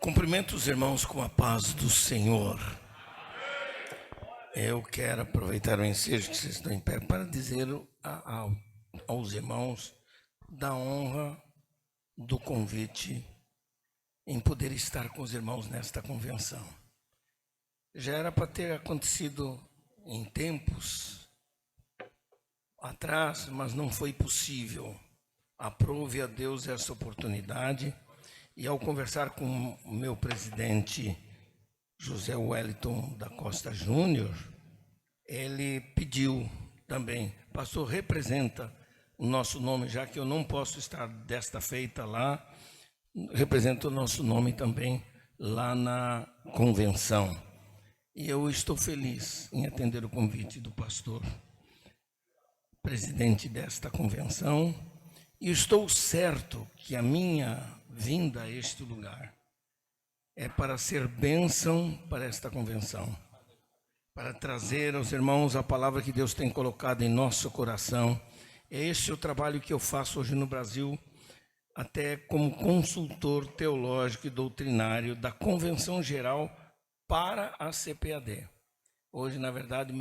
Cumprimento os irmãos com a paz do Senhor. Eu quero aproveitar o ensejo que vocês estão em pé para dizer aos irmãos da honra do convite em poder estar com os irmãos nesta convenção. Já era para ter acontecido em tempos atrás, mas não foi possível. Aprove a Deus essa oportunidade. E ao conversar com o meu presidente, José Wellington da Costa Júnior, ele pediu também, pastor, representa o nosso nome, já que eu não posso estar desta feita lá, representa o nosso nome também lá na convenção. E eu estou feliz em atender o convite do pastor, presidente desta convenção, e estou certo que a minha vinda a este lugar é para ser bênção para esta convenção, para trazer aos irmãos a palavra que Deus tem colocado em nosso coração. Este é o trabalho que eu faço hoje no Brasil, até como consultor teológico e doutrinário da Convenção Geral para a CPAD. Hoje, na verdade,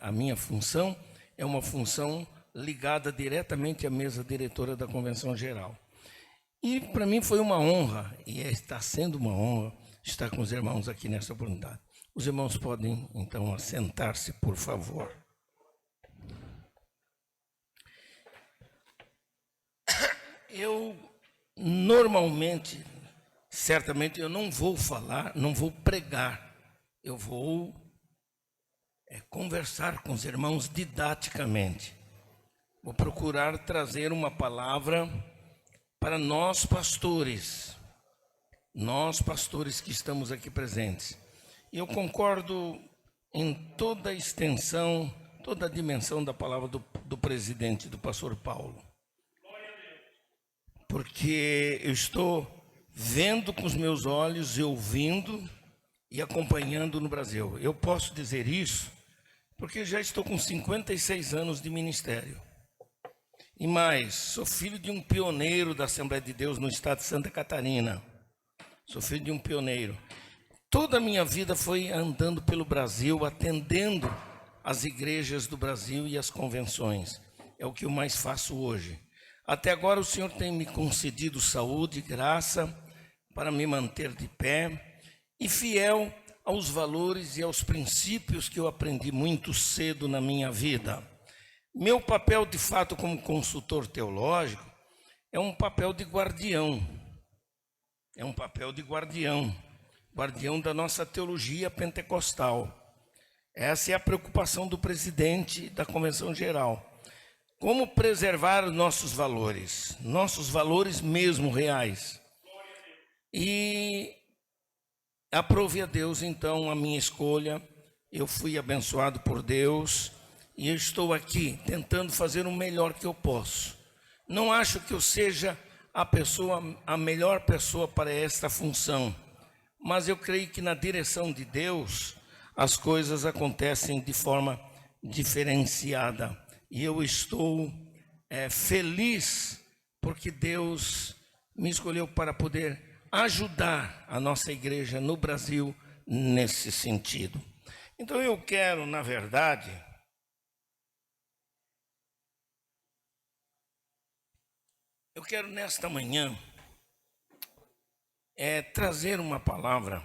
a minha função é uma função ligada diretamente à mesa diretora da Convenção Geral. E para mim foi uma honra, e está sendo uma honra, estar com os irmãos aqui nessa oportunidade. Os irmãos podem, então, assentar-se, por favor. Eu, normalmente, certamente, eu não vou falar, não vou pregar, eu vou conversar com os irmãos didaticamente. Vou procurar trazer uma palavra para nós pastores que estamos aqui presentes. E eu concordo em toda a extensão, toda a dimensão da palavra do presidente, do pastor Paulo. Porque eu estou vendo com os meus olhos e ouvindo e acompanhando no Brasil. Eu posso dizer isso porque já estou com 56 anos de ministério. E mais, sou filho de um pioneiro da Assembleia de Deus no estado de Santa Catarina. Sou filho de um pioneiro. Toda a minha vida foi andando pelo Brasil, atendendo as igrejas do Brasil e as convenções. É o que eu mais faço hoje. Até agora o Senhor tem me concedido saúde, graça, para me manter de pé e fiel aos valores e aos princípios que eu aprendi muito cedo na minha vida. Meu papel, de fato, como consultor teológico, é um papel de guardião. É um papel de guardião da nossa teologia pentecostal. Essa é a preocupação do presidente da Convenção Geral. Como preservar os nossos valores mesmo reais. E aprove a Deus, então, a minha escolha. Eu fui abençoado por Deus. E eu estou aqui tentando fazer o melhor que eu posso. Não acho que eu seja a melhor pessoa para esta função, mas eu creio que na direção de Deus as coisas acontecem de forma diferenciada. E eu estou feliz porque Deus me escolheu para poder ajudar a nossa igreja no Brasil nesse sentido. Então eu quero, na verdade, nesta manhã, trazer uma palavra,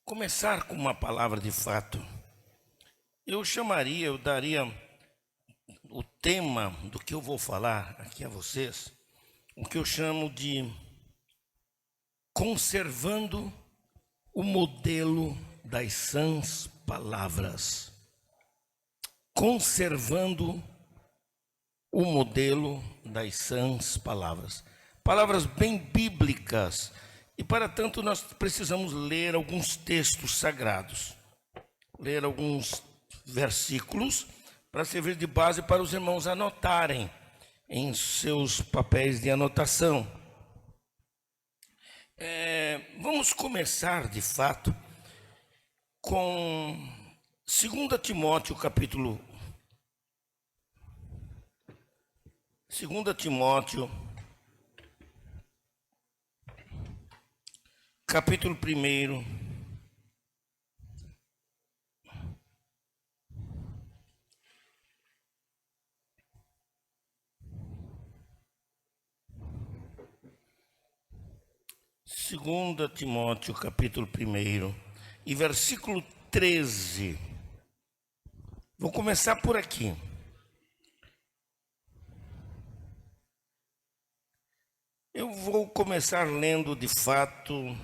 começar com uma palavra de fato. Eu daria o tema do que eu vou falar aqui a vocês, o que eu chamo de conservando o modelo das sãs palavras. Conservando o modelo das sãs palavras. Palavras bem bíblicas. E para tanto nós precisamos ler alguns textos sagrados. Ler alguns versículos para servir de base para os irmãos anotarem em seus papéis de anotação. Vamos começar de fato com 2 Timóteo capítulo 2 Timóteo capítulo 1. Segunda Timóteo, capítulo 1, e versículo 13. Vou começar por aqui. Eu vou começar lendo, de fato,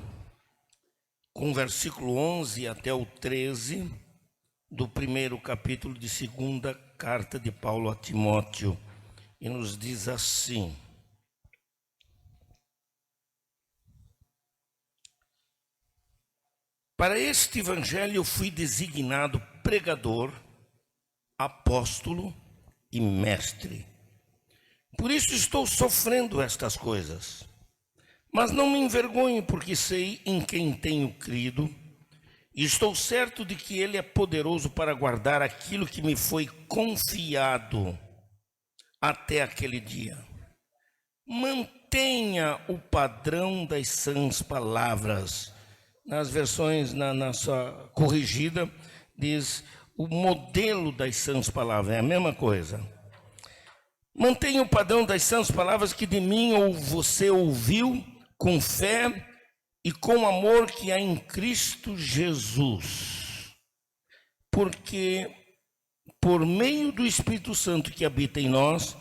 com o versículo 11 até o 13 do primeiro capítulo de segunda carta de Paulo a Timóteo. E nos diz assim: para este evangelho eu fui designado pregador, apóstolo e mestre. Por isso estou sofrendo estas coisas. Mas não me envergonho, porque sei em quem tenho crido, e estou certo de que ele é poderoso para guardar aquilo que me foi confiado até aquele dia. Mantenha o padrão das sãs palavras. Nas versões, na sua corrigida, diz o modelo das sãs palavras, é a mesma coisa. Mantenha o padrão das sãs palavras que de mim ou você ouviu com fé e com amor que há em Cristo Jesus. Porque por meio do Espírito Santo que habita em nós,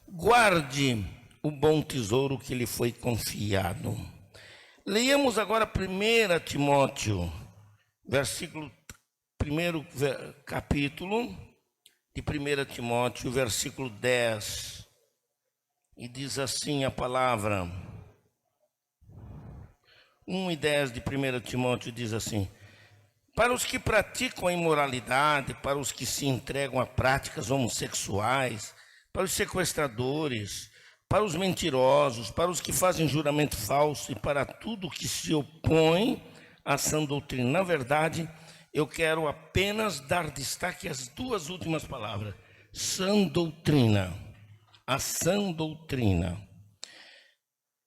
guarde o bom tesouro que lhe foi confiado. Leiamos agora 1 Timóteo, primeiro capítulo de 1 Timóteo, versículo 10. E diz assim a palavra, 1 e 10 de 1 Timóteo diz assim: para os que praticam a imoralidade, para os que se entregam a práticas homossexuais, para os sequestradores, para os mentirosos, para os que fazem juramento falso e para tudo que se opõe à sã doutrina. Na verdade, eu quero apenas dar destaque às duas últimas palavras: sã doutrina, a sã doutrina.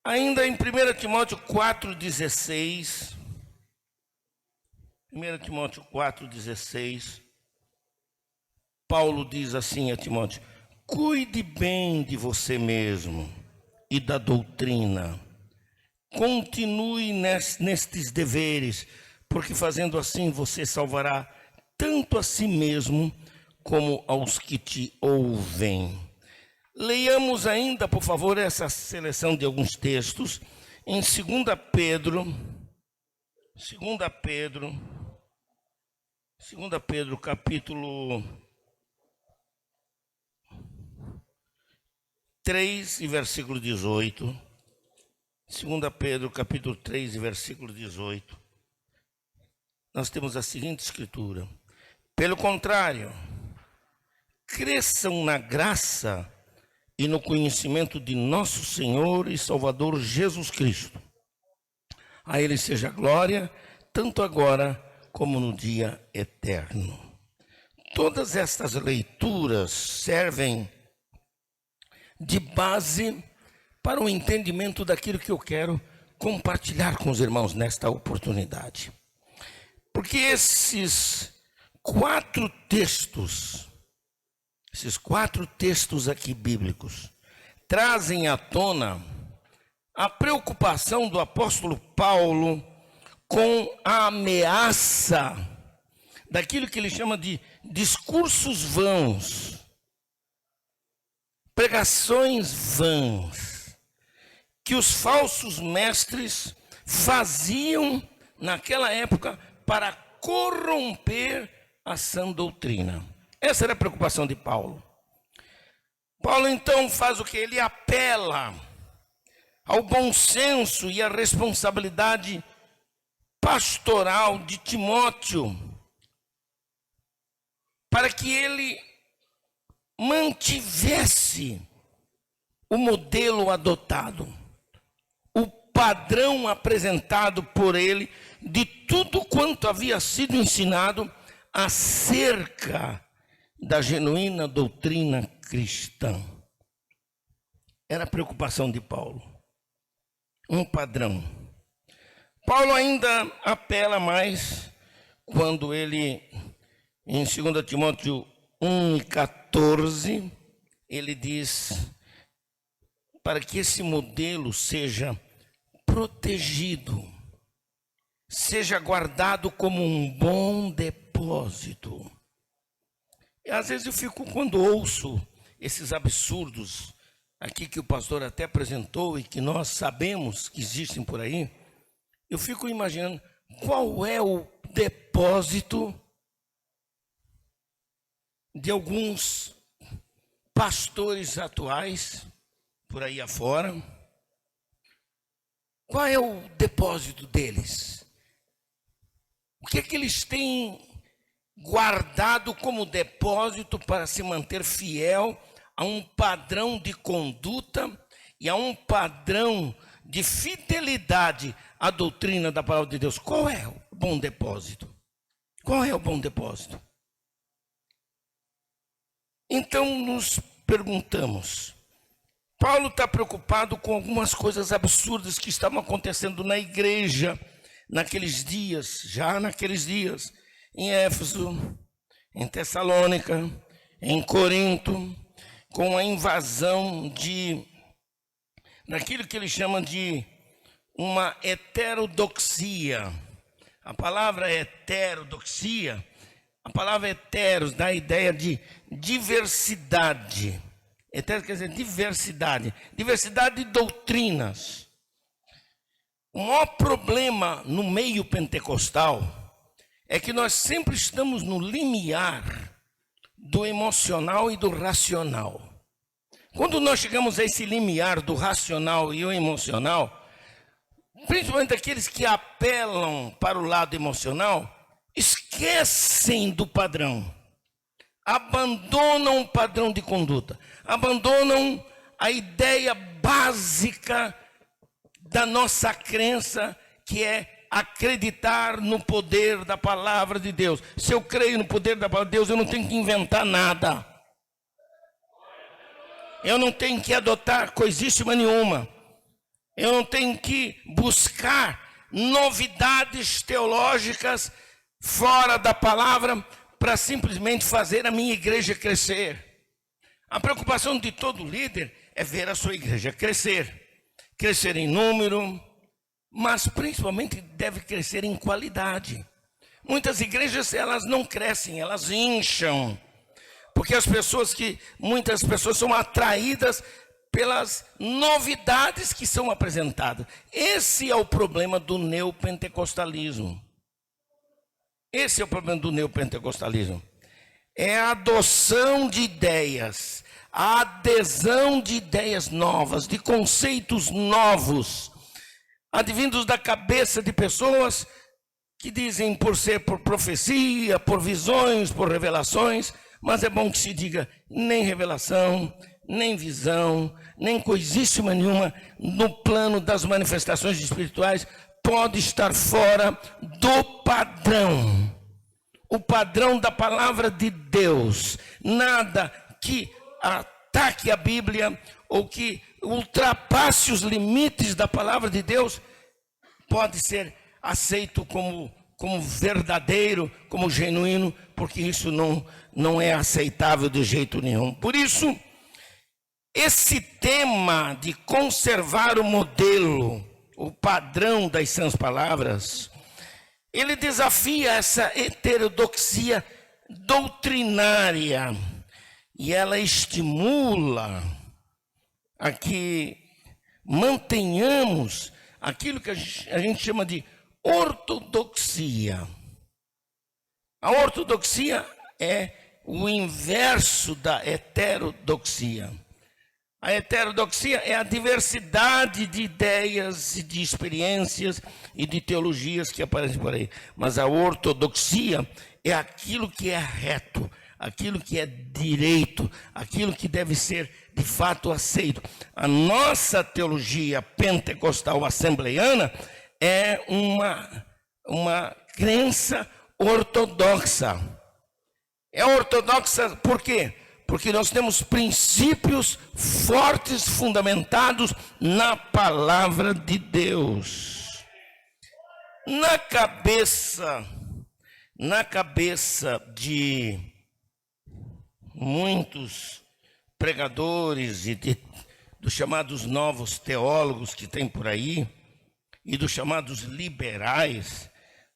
Ainda em 1 Timóteo 4,16, 1 Timóteo 4,16, Paulo diz assim a Timóteo: cuide bem de você mesmo e da doutrina. Continue nestes deveres, porque fazendo assim você salvará tanto a si mesmo como aos que te ouvem. Leiamos ainda, por favor, essa seleção de alguns textos em 2 Pedro, capítulo 3 e versículo 18. 2 Pedro, capítulo 3 e versículo 18. Nós temos a seguinte escritura: pelo contrário, cresçam na graça e no conhecimento de nosso Senhor e Salvador Jesus Cristo. A Ele seja a glória, tanto agora como no dia eterno. Todas estas leituras servem de base para o entendimento daquilo que eu quero compartilhar com os irmãos nesta oportunidade. Porque esses quatro textos aqui bíblicos trazem à tona a preocupação do apóstolo Paulo com a ameaça daquilo que ele chama de discursos vãos, pregações vãs, que os falsos mestres faziam naquela época para corromper a sã doutrina. Essa era a preocupação de Paulo. Paulo então faz o que? Ele apela ao bom senso e à responsabilidade pastoral de Timóteo, para que ele mantivesse o modelo adotado, o padrão apresentado por ele de tudo quanto havia sido ensinado acerca da genuína doutrina cristã. Era a preocupação de Paulo. Um padrão. Paulo ainda apela mais quando ele, em 2 Timóteo 1:14, ele diz para que esse modelo seja protegido, seja guardado como um bom depósito. E às vezes eu fico, quando ouço esses absurdos aqui que o pastor até apresentou e que nós sabemos que existem por aí, eu fico imaginando qual é o depósito de alguns pastores atuais por aí afora. Qual é o depósito deles? O que é que eles têm guardado como depósito para se manter fiel a um padrão de conduta e a um padrão de fidelidade à doutrina da palavra de Deus? Qual é o bom depósito? Qual é o bom depósito? Então nos perguntamos, Paulo está preocupado com algumas coisas absurdas que estavam acontecendo na igreja naqueles dias, em Éfeso, em Tessalônica, em Corinto, com a invasão daquilo que ele chama de uma heterodoxia. A palavra heterodoxia, a palavra heteros dá a ideia de diversidade. Hetero quer dizer diversidade de doutrinas. O maior problema no meio pentecostal é que nós sempre estamos no limiar do emocional e do racional. Quando nós chegamos a esse limiar do racional e o emocional, principalmente aqueles que apelam para o lado emocional, esquecem do padrão, abandonam o padrão de conduta, abandonam a ideia básica da nossa crença, que é acreditar no poder da palavra de Deus. Se eu creio no poder da palavra de Deus, eu não tenho que inventar nada. Eu não tenho que adotar coisíssima nenhuma. Eu não tenho que buscar novidades teológicas fora da palavra para simplesmente fazer a minha igreja crescer. A preocupação de todo líder é ver a sua igreja crescer em número, mas principalmente deve crescer em qualidade. Muitas igrejas, elas não crescem, elas incham, porque muitas pessoas são atraídas pelas novidades que são apresentadas. Esse é o problema do neopentecostalismo. Esse é o problema do neopentecostalismo. É a adoção de ideias, a adesão de ideias novas, de conceitos novos, advindos da cabeça de pessoas que dizem por ser por profecia, por visões, por revelações, mas é bom que se diga, nem revelação, nem visão, nem coisíssima nenhuma no plano das manifestações espirituais pode estar fora do padrão. O padrão da palavra de Deus. Nada que ataque a Bíblia ou que ultrapasse os limites da palavra de Deus pode ser aceito como verdadeiro, como genuíno, porque isso não é aceitável de jeito nenhum. Por isso, esse tema de conservar o modelo, o padrão das sãs palavras, ele desafia essa heterodoxia doutrinária e ela estimula a que mantenhamos aquilo que a gente chama de ortodoxia. A ortodoxia é o inverso da heterodoxia. A heterodoxia é a diversidade de ideias e de experiências e de teologias que aparecem por aí. Mas a ortodoxia é aquilo que é reto, aquilo que é direito, aquilo que deve ser de fato aceito. A nossa teologia pentecostal assembleiana é uma crença ortodoxa. É ortodoxa por quê? Porque nós temos princípios fortes, fundamentados na palavra de Deus. Na cabeça de muitos pregadores e dos chamados novos teólogos que tem por aí, e dos chamados liberais,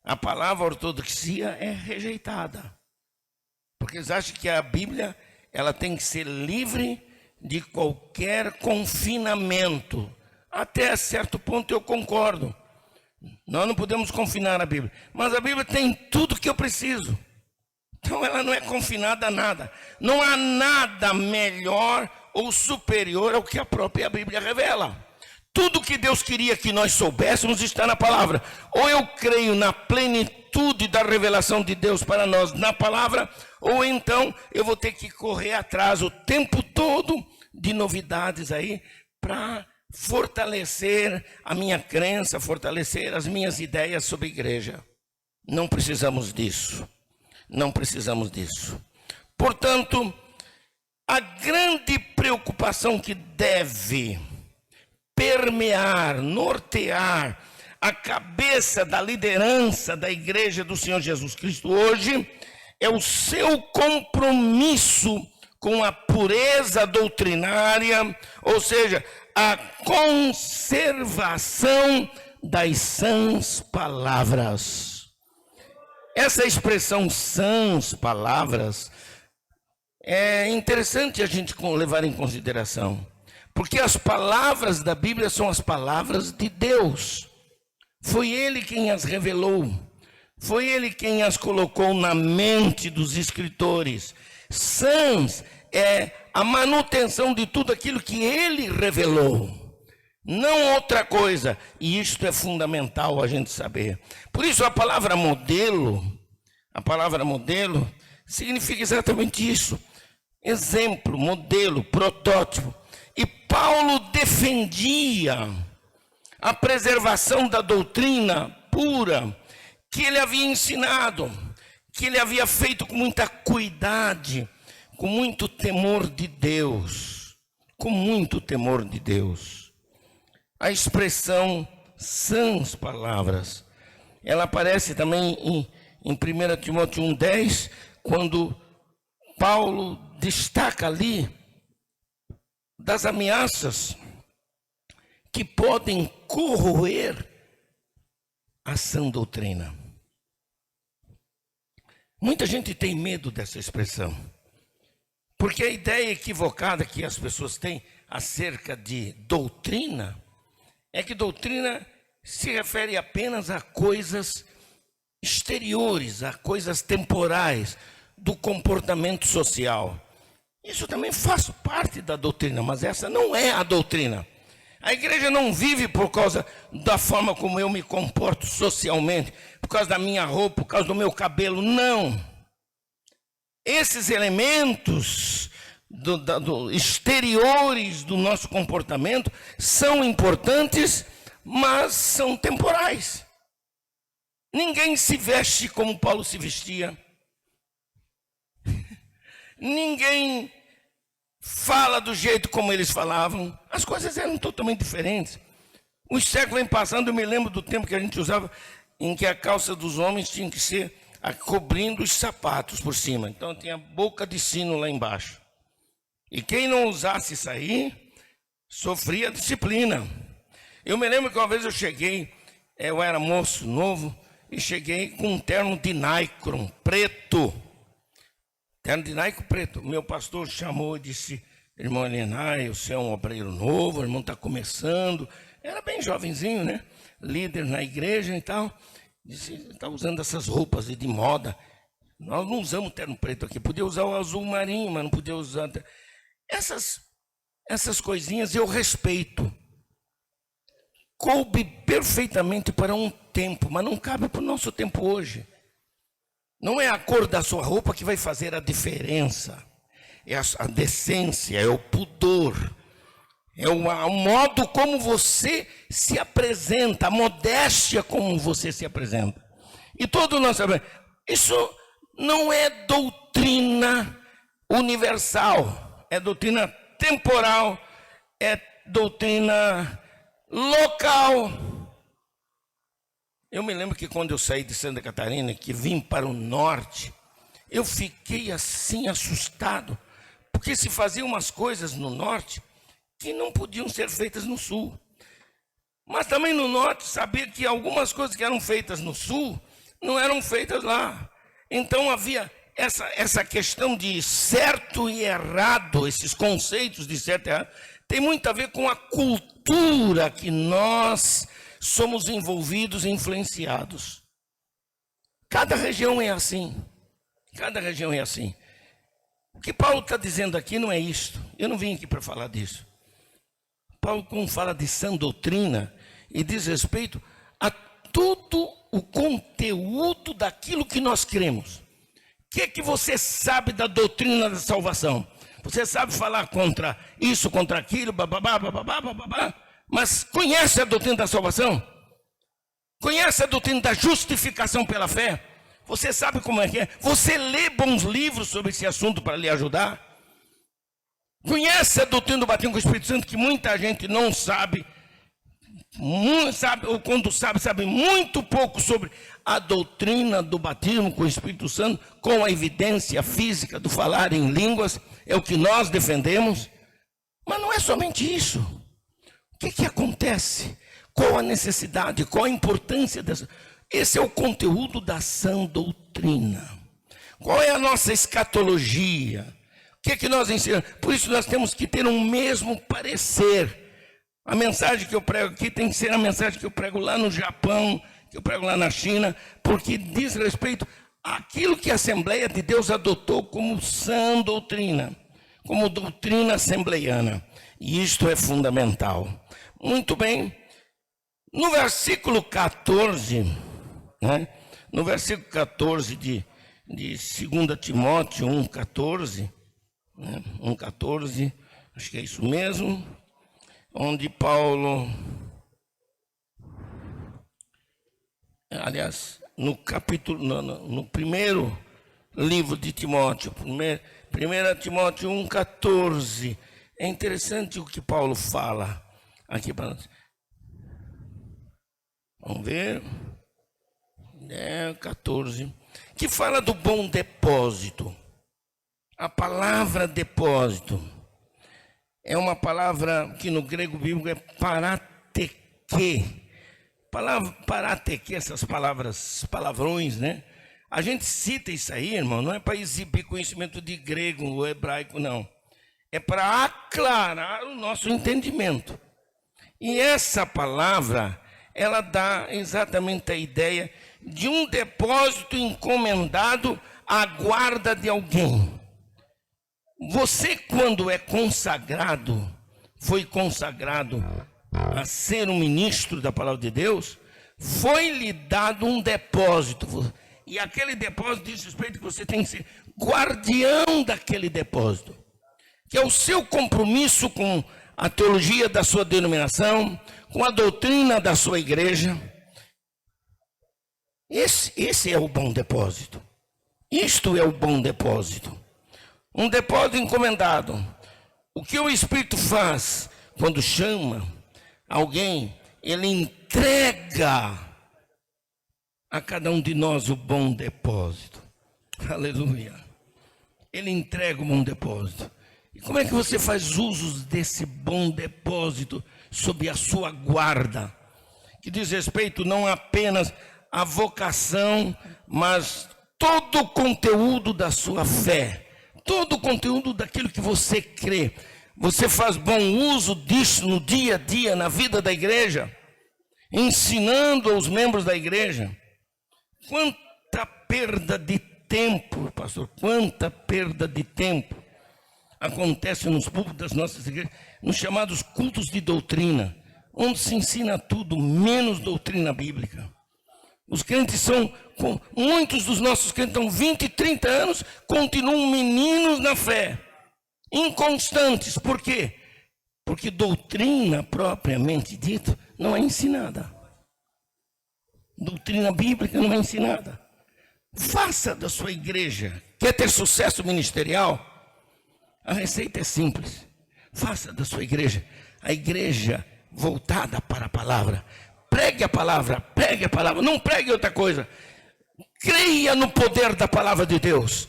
a palavra ortodoxia é rejeitada. Porque eles acham que a Bíblia ela tem que ser livre de qualquer confinamento. Até certo ponto eu concordo. Nós não podemos confinar a Bíblia. Mas a Bíblia tem tudo que eu preciso. Então ela não é confinada a nada. Não há nada melhor ou superior ao que a própria Bíblia revela. Tudo que Deus queria que nós soubéssemos está na palavra. Ou eu creio na plenitude da revelação de Deus para nós na palavra, ou então eu vou ter que correr atrás o tempo todo de novidades aí para fortalecer a minha crença, fortalecer as minhas ideias sobre a igreja. Não precisamos disso. Não precisamos disso. Portanto, a grande preocupação que deve permear, nortear a cabeça da liderança da igreja do Senhor Jesus Cristo hoje é o seu compromisso com a pureza doutrinária, ou seja, a conservação das sãs palavras. Essa expressão sãs palavras é interessante a gente levar em consideração, porque as palavras da Bíblia são as palavras de Deus. Foi Ele quem as revelou, foi Ele quem as colocou na mente dos escritores. Sãs é a manutenção de tudo aquilo que Ele revelou, não outra coisa. E isto é fundamental a gente saber. Por isso a palavra modelo significa exatamente isso. Exemplo, modelo, protótipo. E Paulo defendia a preservação da doutrina pura que ele havia ensinado, que ele havia feito com muita cuidado, com muito temor de Deus, com muito temor de Deus. A expressão sãs palavras, ela aparece também em 1 Timóteo 1,10, quando Paulo destaca ali das ameaças que podem corroer a sã doutrina. Muita gente tem medo dessa expressão, porque a ideia equivocada que as pessoas têm acerca de doutrina é que doutrina se refere apenas a coisas exteriores, a coisas temporais do comportamento social. Isso também faz parte da doutrina, mas essa não é a doutrina. A igreja não vive por causa da forma como eu me comporto socialmente, por causa da minha roupa, por causa do meu cabelo, não. Esses elementos exteriores do nosso comportamento são importantes, mas são temporais. Ninguém se veste como Paulo se vestia. Ninguém fala do jeito como eles falavam. As coisas eram totalmente diferentes. Os séculos vêm passando, eu me lembro do tempo que a gente usava, em que a calça dos homens tinha que ser cobrindo os sapatos por cima. Então tinha boca de sino lá embaixo. E quem não usasse isso aí, sofria disciplina. Eu me lembro que uma vez eu era moço novo, e cheguei com um terno de Nylon preto. Terno de Nylon preto. Meu pastor chamou e disse: irmão Elenay, você é um obreiro novo, o irmão está começando. Era bem jovenzinho, né? Líder na igreja e tal. Disse: está usando essas roupas de moda. Nós não usamos terno preto aqui. Podia usar o azul marinho, mas não podia usar. Essas coisinhas eu respeito. Coube perfeitamente para um tempo, mas não cabe para o nosso tempo hoje. Não é a cor da sua roupa que vai fazer a diferença. É a decência, é o pudor. É o modo como você se apresenta, a modéstia como você se apresenta. E todos nós sabemos, isso não é doutrina universal, é doutrina temporal, é doutrina local. Eu me lembro que quando eu saí de Santa Catarina, que vim para o norte, eu fiquei assim assustado, porque se faziam umas coisas no norte que não podiam ser feitas no sul. Mas também no norte sabia que algumas coisas que eram feitas no sul não eram feitas lá. Então havia essa questão de certo e errado, esses conceitos de certo e errado, tem muito a ver com a cultura que nós somos envolvidos e influenciados. Cada região é assim. Cada região é assim. O que Paulo está dizendo aqui não é isto. Eu não vim aqui para falar disso. Paulo, quando fala de sã doutrina, e diz respeito a todo o conteúdo daquilo que nós cremos. O que é que você sabe da doutrina da salvação? Você sabe falar contra isso, contra aquilo, bababá, bababá, bababá, mas conhece a doutrina da salvação? Conhece a doutrina da justificação pela fé? Você sabe como é que é? Você lê bons livros sobre esse assunto para lhe ajudar? Conhece a doutrina do batismo com o Espírito Santo, que muita gente não sabe, ou quando sabe muito pouco sobre a doutrina do batismo com o Espírito Santo, com a evidência física do falar em línguas, é o que nós defendemos. Mas não é somente isso. O que acontece? Qual a necessidade? Qual a importância dessa? Esse é o conteúdo da sã doutrina. Qual é a nossa escatologia? O que nós ensinamos? Por isso nós temos que ter um mesmo parecer. A mensagem que eu prego aqui tem que ser a mensagem que eu prego lá no Japão, que eu prego lá na China, porque diz respeito àquilo que a Assembleia de Deus adotou como sã doutrina, como doutrina assembleiana. E isto é fundamental. Muito bem. No versículo 14, né? No versículo 14 de 2 Timóteo 1,14, né? 1,14, acho que é isso mesmo, onde Paulo, aliás, no capítulo, no primeiro livro de Timóteo, 1 Timóteo 1,14, é interessante o que Paulo fala aqui para nós. Vamos ver, 14, que fala do bom depósito. A palavra depósito é uma palavra que no grego bíblico é parateque. Parateque, essas palavrões, né? A gente cita isso aí, irmão, não é para exibir conhecimento de grego ou hebraico, não. É para aclarar o nosso entendimento. E essa palavra, ela dá exatamente a ideia de um depósito encomendado à guarda de alguém. Você, quando é consagrado, foi consagrado a ser um ministro da palavra de Deus, foi-lhe dado um depósito. E aquele depósito diz respeito que você tem que ser guardião daquele depósito, que é o seu compromisso com a teologia da sua denominação, com a doutrina da sua igreja. Esse é o bom depósito. Isto é o bom depósito. Um depósito encomendado. O que o Espírito faz quando chama alguém? Ele entrega a cada um de nós o bom depósito. Aleluia. Ele entrega o bom depósito. E como é que você faz uso desse bom depósito sob a sua guarda? Que diz respeito não apenas à vocação, mas todo o conteúdo da sua fé. Todo o conteúdo daquilo que você crê. Você faz bom uso disso no dia a dia, na vida da igreja, ensinando aos membros da igreja. Quanta perda de tempo, pastor, quanta perda de tempo acontece nos púlpitos das nossas igrejas, nos chamados cultos de doutrina, onde se ensina tudo, menos doutrina bíblica. Os crentes muitos dos nossos crentes estão 20, 30 anos, continuam meninos na fé, inconstantes. Por quê? Porque doutrina propriamente dita não é ensinada. Doutrina bíblica não é ensinada. Faça da sua igreja, quer ter sucesso ministerial? A receita é simples. Faça da sua igreja a igreja voltada para a palavra, Pregue a palavra, não pregue outra coisa. Creia no poder da palavra de Deus.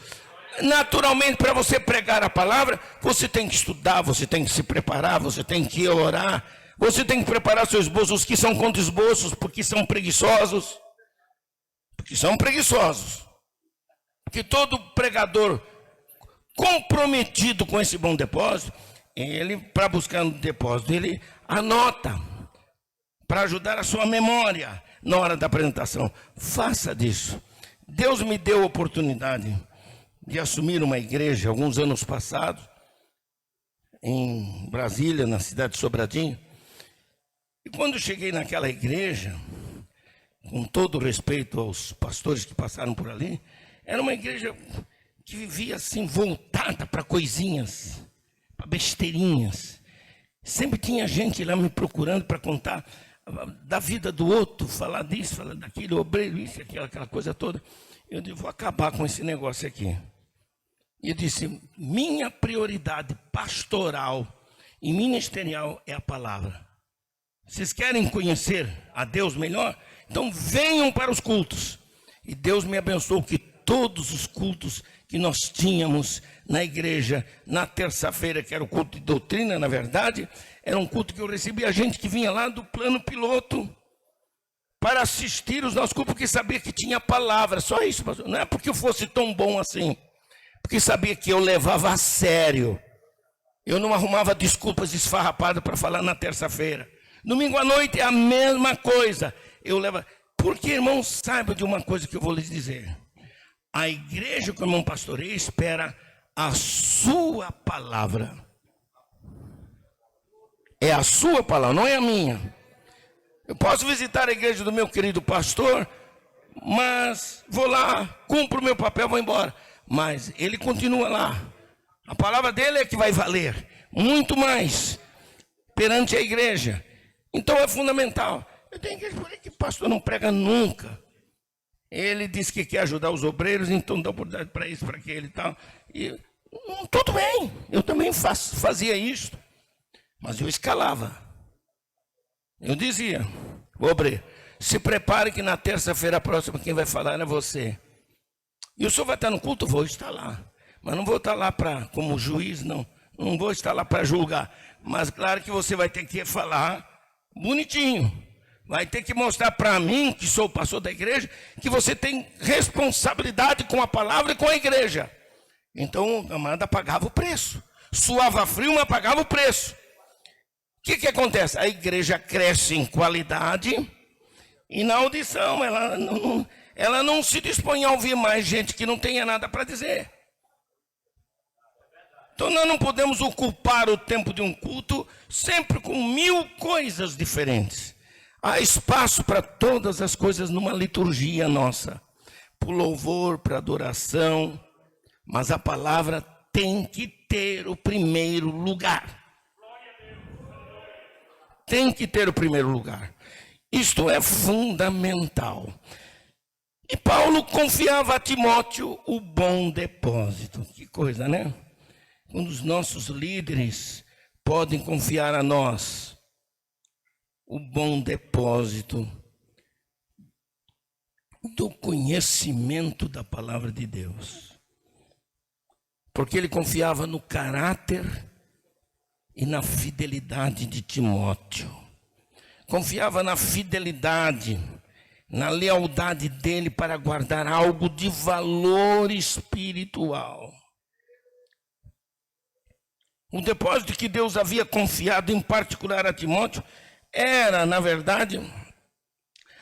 Naturalmente, para você pregar a palavra, você tem que estudar, você tem que se preparar, você tem que orar, você tem que preparar seus esboços. Os que são contra esboços, porque são preguiçosos. Porque todo pregador comprometido com esse bom depósito, ele, para buscar um depósito, ele anota, para ajudar a sua memória na hora da apresentação. Faça disso. Deus me deu a oportunidade de assumir uma igreja alguns anos passados, em Brasília, na cidade de Sobradinho. E quando cheguei naquela igreja, com todo respeito aos pastores que passaram por ali, era uma igreja que vivia assim, voltada para coisinhas, para besteirinhas. Sempre tinha gente lá me procurando para contar da vida do outro, falar disso, falar daquilo, obreiro, isso, aquela coisa toda. Eu disse, vou acabar com esse negócio aqui. E eu disse, minha prioridade pastoral e ministerial é a palavra. Vocês querem conhecer a Deus melhor? Então venham para os cultos. E Deus me abençoou que todos os cultos que nós tínhamos na igreja, na terça-feira, que era o culto de doutrina, na verdade, era um culto que eu recebia gente que vinha lá do plano piloto para assistir os nossos cultos, porque sabia que tinha palavra, só isso, pastor. Não é porque eu fosse tão bom assim, porque sabia que eu levava a sério. Eu não arrumava desculpas esfarrapadas para falar na terça-feira. Domingo à noite é a mesma coisa. Eu levo. Porque, irmãos, saiba de uma coisa que eu vou lhes dizer. A igreja que o irmão pastoreia espera a sua palavra. É a sua palavra, não é a minha. Eu posso visitar a igreja do meu querido pastor, mas vou lá, cumpro o meu papel, vou embora. Mas ele continua lá. A palavra dele é que vai valer muito mais perante a igreja. Então é fundamental. Eu tenho igreja por aí que o pastor não prega nunca. Ele diz que quer ajudar os obreiros, então dá oportunidade para isso, para aquele e tal. E tudo bem, eu também fazia isso. Mas eu escalava. Eu dizia, obreiro, se prepare que na terça-feira próxima quem vai falar é você. E o senhor vai estar no culto? Vou estar lá. Mas não vou estar lá como juiz, não. Não vou estar lá para julgar. Mas claro que você vai ter que falar bonitinho. Vai ter que mostrar para mim, que sou o pastor da igreja, que você tem responsabilidade com a palavra e com a igreja. Então, a Amanda pagava o preço. Suava frio, mas pagava o preço. O que acontece? A igreja cresce em qualidade e na audição. Ela não se dispõe a ouvir mais gente que não tenha nada para dizer. Então, nós não podemos ocupar o tempo de um culto sempre com 1000 coisas diferentes. Há espaço para todas as coisas numa liturgia nossa. Para o louvor, para a adoração. Mas a palavra tem que ter o primeiro lugar. Tem que ter o primeiro lugar. Isto é fundamental. E Paulo confiava a Timóteo o bom depósito. Que coisa, né? Quando os nossos líderes podem confiar a nós o bom depósito do conhecimento da palavra de Deus. Porque ele confiava no caráter e na fidelidade de Timóteo. Confiava na fidelidade, na lealdade dele para guardar algo de valor espiritual. O depósito que Deus havia confiado em particular a Timóteo era, na verdade,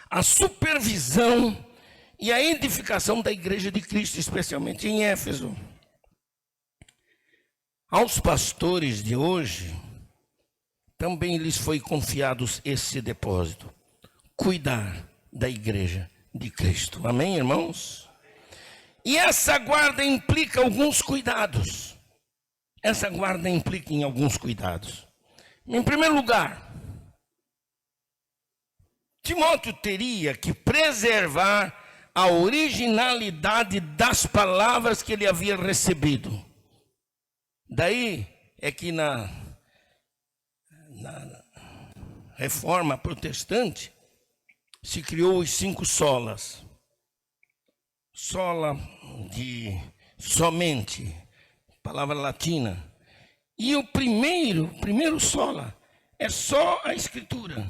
a supervisão e a edificação da igreja de Cristo, especialmente em Éfeso. Aos pastores de hoje, também lhes foi confiado esse depósito, cuidar da igreja de Cristo. Amém, irmãos? E essa guarda implica alguns cuidados. Essa guarda implica em alguns cuidados. Em primeiro lugar, Timóteo teria que preservar a originalidade das palavras que ele havia recebido. Daí é que na reforma protestante, se criou os 5 solas. Sola de somente, palavra latina. E o primeiro sola, é só a Escritura.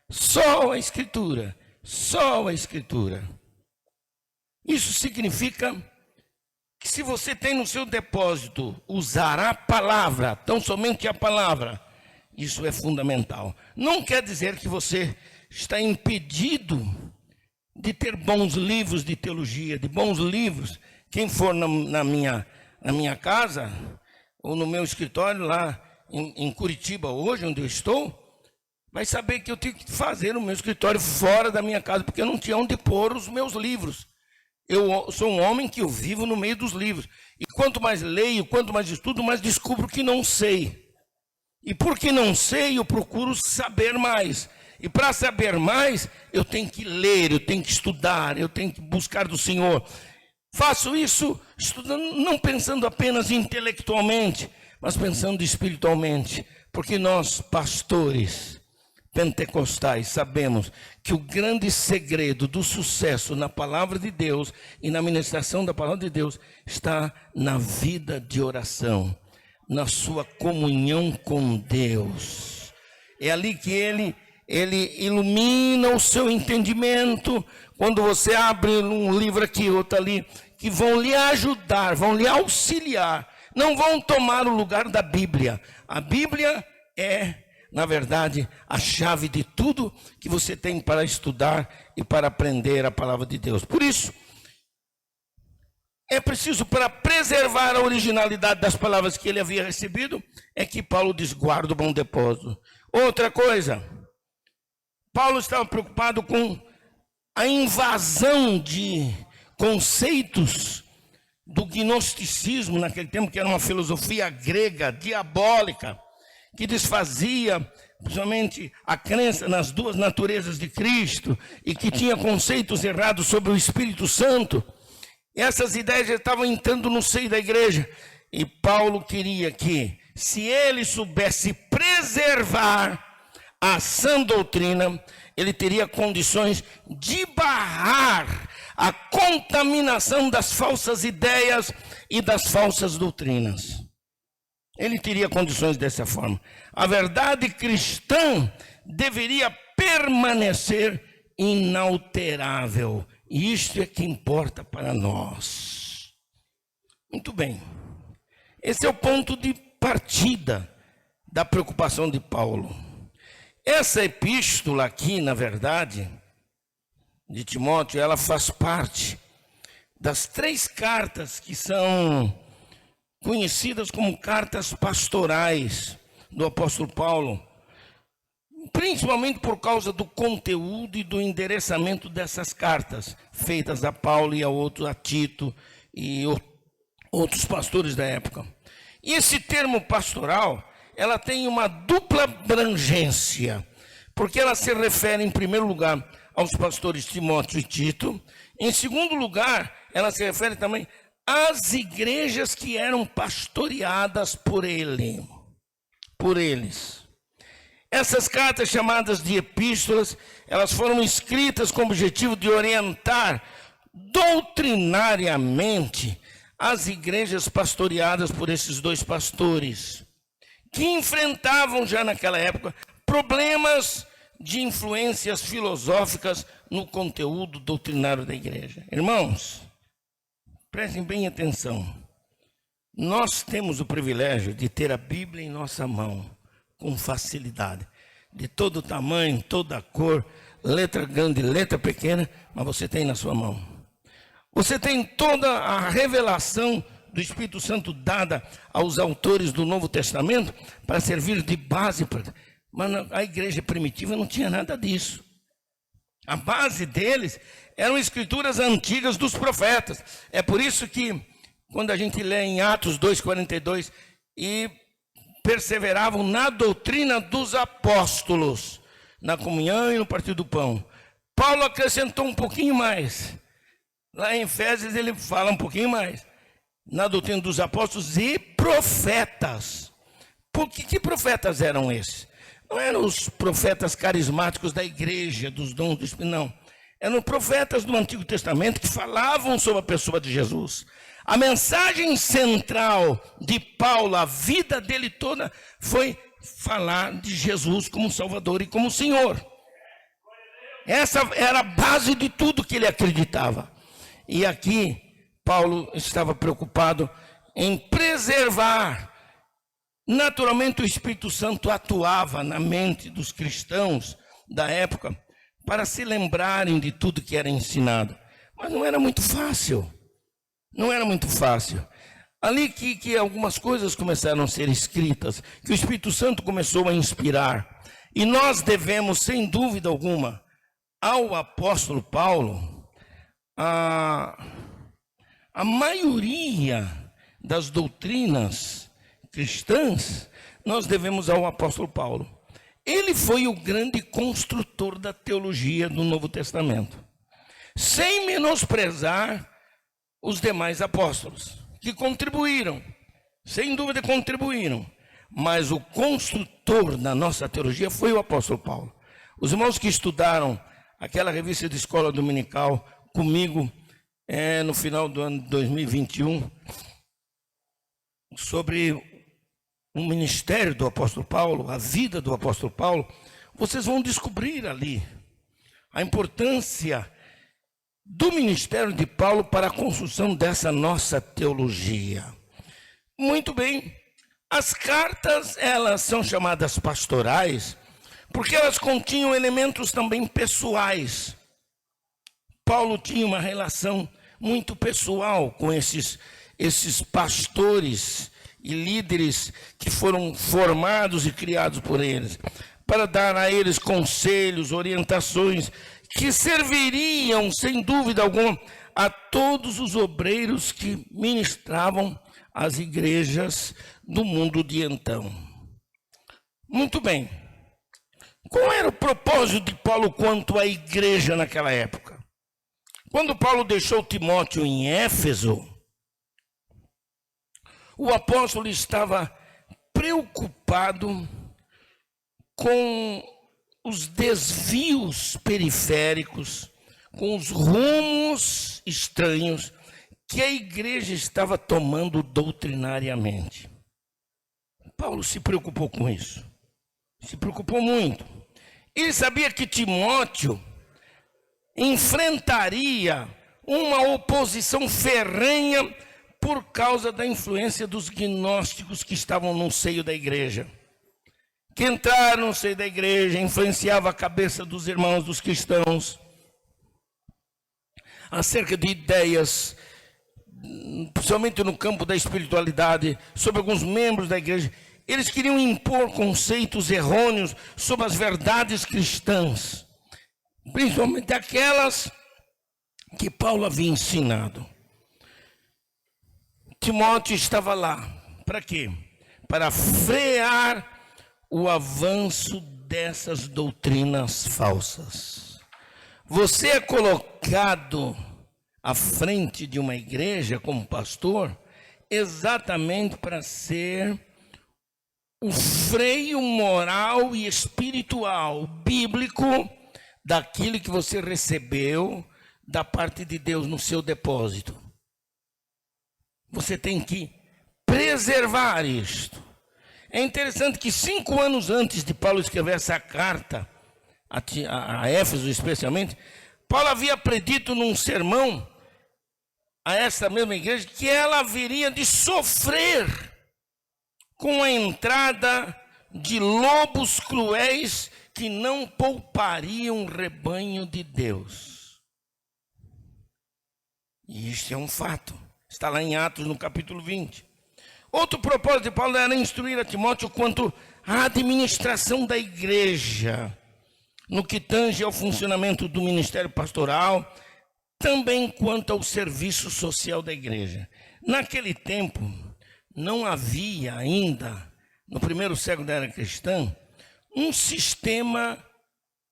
Só a Escritura. Só a Escritura. Isso significa que se você tem no seu depósito usar a palavra, tão somente a palavra, isso é fundamental. Não quer dizer que você está impedido de ter bons livros de teologia, de bons livros. Quem for na minha casa, ou no meu escritório lá em Curitiba hoje, onde eu estou, vai saber que eu tenho que fazer o meu escritório fora da minha casa, porque eu não tinha onde pôr os meus livros. Eu sou um homem que eu vivo no meio dos livros. E quanto mais leio, quanto mais estudo, mais descubro que não sei. E porque não sei, eu procuro saber mais. E para saber mais, eu tenho que ler, eu tenho que estudar, eu tenho que buscar do Senhor. Faço isso estudando, não pensando apenas intelectualmente, mas pensando espiritualmente. Porque nós, pastores pentecostais, sabemos que o grande segredo do sucesso na palavra de Deus e na ministração da palavra de Deus está na vida de oração, na sua comunhão com Deus. É ali que Ele ilumina o seu entendimento. Quando você abre um livro aqui, outro ali, que vão lhe ajudar, vão lhe auxiliar, não vão tomar o lugar da Bíblia. A Bíblia é, na verdade, a chave de tudo que você tem para estudar e para aprender a palavra de Deus. Por isso, é preciso, para preservar a originalidade das palavras que ele havia recebido, é que Paulo diz: guarda o bom depósito. Outra coisa, Paulo estava preocupado com a invasão de conceitos do gnosticismo naquele tempo, que era uma filosofia grega, diabólica, que desfazia principalmente a crença nas duas naturezas de Cristo e que tinha conceitos errados sobre o Espírito Santo. Essas ideias já estavam entrando no seio da igreja. E Paulo queria que, se ele soubesse preservar a sã doutrina, ele teria condições de barrar a contaminação das falsas ideias e das falsas doutrinas. Ele teria condições dessa forma. A verdade cristã deveria permanecer inalterável. E isto é que importa para nós. Muito bem. Esse é o ponto de partida da preocupação de Paulo. Essa epístola aqui, na verdade, de Timóteo, ela faz parte das 3 cartas que são conhecidas como cartas pastorais do apóstolo Paulo, principalmente por causa do conteúdo e do endereçamento dessas cartas, feitas a Paulo e a Tito e outros pastores da época. E esse termo pastoral, ela tem uma dupla abrangência, porque ela se refere, em primeiro lugar, aos pastores Timóteo e Tito. Em segundo lugar, ela se refere também às igrejas que eram pastoreadas por eles. Essas cartas, chamadas de epístolas, elas foram escritas com o objetivo de orientar doutrinariamente as igrejas pastoreadas por esses 2 pastores, que enfrentavam já naquela época problemas de influências filosóficas no conteúdo doutrinário da igreja. Irmãos, prestem bem atenção. Nós temos o privilégio de ter a Bíblia em nossa mão, com facilidade, de todo tamanho, toda cor, letra grande, letra pequena, mas você tem na sua mão. Você tem toda a revelação do Espírito Santo dada aos autores do Novo Testamento para servir de base para... Mas a igreja primitiva não tinha nada disso. A base deles eram escrituras antigas dos profetas. É por isso que, quando a gente lê em Atos 2,42, e perseveravam na doutrina dos apóstolos, na comunhão e no partir do pão. Paulo acrescentou um pouquinho mais. Lá em Efésios ele fala um pouquinho mais. Na doutrina dos apóstolos e profetas. Porque que profetas eram esses? Não eram os profetas carismáticos da igreja, dos dons do Espírito, não. Eram profetas do Antigo Testamento que falavam sobre a pessoa de Jesus. A mensagem central de Paulo, a vida dele toda, foi falar de Jesus como Salvador e como Senhor. Essa era a base de tudo que ele acreditava. E aqui, Paulo estava preocupado em preservar. Naturalmente, o Espírito Santo atuava na mente dos cristãos da época para se lembrarem de tudo que era ensinado. Mas não era muito fácil. Não era muito fácil. Ali que algumas coisas começaram a ser escritas, que o Espírito Santo começou a inspirar. E nós devemos, sem dúvida alguma, ao apóstolo Paulo, a maioria das doutrinas cristãs, nós devemos ao apóstolo Paulo. Ele foi o grande construtor da teologia do Novo Testamento, sem menosprezar os demais apóstolos, que contribuíram, sem dúvida contribuíram, mas o construtor da nossa teologia foi o apóstolo Paulo. Os irmãos que estudaram aquela revista de escola dominical comigo, no final do ano de 2021, sobre o ministério do apóstolo Paulo, a vida do apóstolo Paulo, vocês vão descobrir ali a importância do ministério de Paulo para a construção dessa nossa teologia. Muito bem, as cartas, elas são chamadas pastorais, porque elas continham elementos também pessoais. Paulo tinha uma relação muito pessoal com esses pastores e líderes que foram formados e criados por eles, para dar a eles conselhos, orientações, que serviriam, sem dúvida alguma, a todos os obreiros que ministravam as igrejas do mundo de então. Muito bem. Qual era o propósito de Paulo quanto à igreja naquela época? Quando Paulo deixou Timóteo em Éfeso, o apóstolo estava preocupado com os desvios periféricos, com os rumos estranhos que a igreja estava tomando doutrinariamente. Paulo se preocupou com isso, se preocupou muito. Ele sabia que Timóteo enfrentaria uma oposição ferrenha por causa da influência dos gnósticos que estavam no seio da igreja, que entraram no seio da igreja, influenciava a cabeça dos irmãos, dos cristãos, acerca de ideias, principalmente no campo da espiritualidade, sobre alguns membros da igreja. Eles queriam impor conceitos errôneos sobre as verdades cristãs, principalmente aquelas que Paulo havia ensinado. Timóteo estava lá, para quê? Para frear o avanço dessas doutrinas falsas. Você é colocado à frente de uma igreja como pastor exatamente para ser o freio moral e espiritual, bíblico, daquilo que você recebeu da parte de Deus no seu depósito. Você tem que preservar isto. É interessante que 5 anos antes de Paulo escrever essa carta, a Éfeso especialmente, Paulo havia predito num sermão a essa mesma igreja que ela haveria de sofrer com a entrada de lobos cruéis que não poupariam o rebanho de Deus. E isto é um fato. Está lá em Atos, no capítulo 20. Outro propósito de Paulo era instruir a Timóteo quanto à administração da igreja, no que tange ao funcionamento do ministério pastoral, também quanto ao serviço social da igreja. Naquele tempo, não havia ainda, no primeiro século da era cristã, um sistema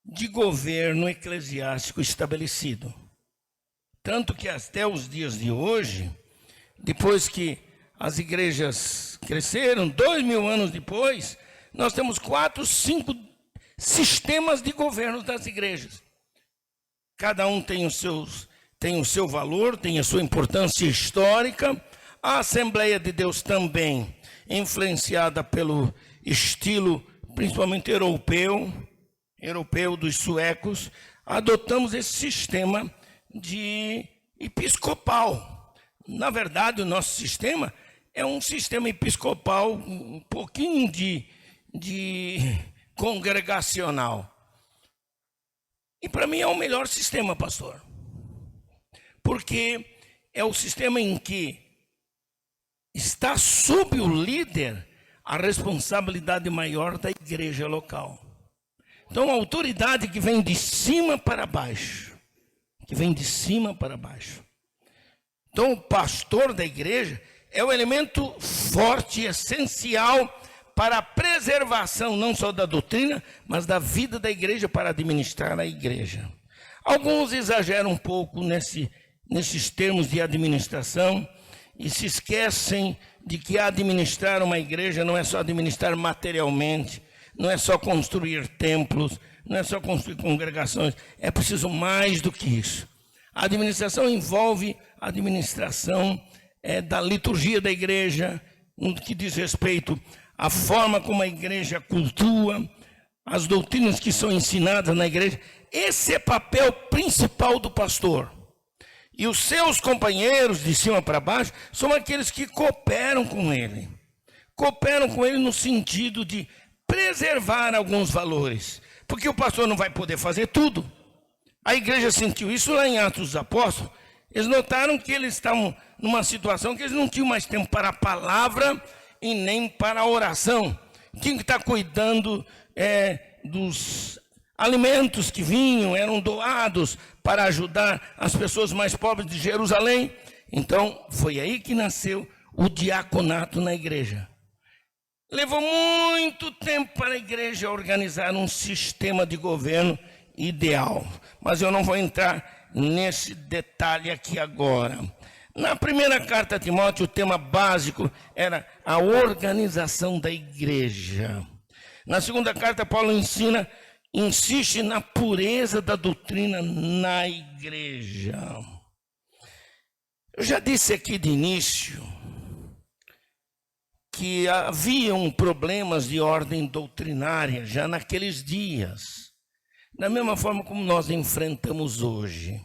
de governo eclesiástico estabelecido. Tanto que até os dias de hoje, depois que as igrejas cresceram, 2000 anos depois, nós temos 4, 5 sistemas de governo das igrejas. Cada um tem o seu valor, tem a sua importância histórica. A Assembleia de Deus também, influenciada pelo estilo, principalmente europeu dos suecos, adotamos esse sistema de episcopal. Na verdade, o nosso sistema é um sistema episcopal, um pouquinho de congregacional. E para mim é o melhor sistema, pastor. Porque é o sistema em que está sob o líder a responsabilidade maior da igreja local. Então, a autoridade que vem de cima para baixo. Então, o pastor da igreja é o elemento forte e essencial para a preservação não só da doutrina, mas da vida da igreja, para administrar a igreja. Alguns exageram um pouco nesses termos de administração e se esquecem de que administrar uma igreja não é só administrar materialmente, não é só construir templos, não é só construir congregações, é preciso mais do que isso. A administração envolve a administração da liturgia da igreja, no que diz respeito à forma como a igreja cultua, as doutrinas que são ensinadas na igreja. Esse é o papel principal do pastor. E os seus companheiros, de cima para baixo, são aqueles que cooperam com ele. Cooperam com ele no sentido de preservar alguns valores. Porque o pastor não vai poder fazer tudo. A igreja sentiu isso lá em Atos dos Apóstolos. Eles notaram que eles estavam numa situação que eles não tinham mais tempo para a palavra e nem para a oração. Tinham que estar cuidando dos alimentos que vinham, eram doados para ajudar as pessoas mais pobres de Jerusalém. Então, foi aí que nasceu o diaconato na igreja. Levou muito tempo para a igreja organizar um sistema de governo ideal. Mas eu não vou entrar nesse detalhe aqui agora. Na primeira carta a Timóteo, o tema básico era a organização da igreja. Na segunda carta, Paulo insiste na pureza da doutrina na igreja. Eu já disse aqui de início que haviam problemas de ordem doutrinária já naqueles dias, da mesma forma como nós enfrentamos hoje.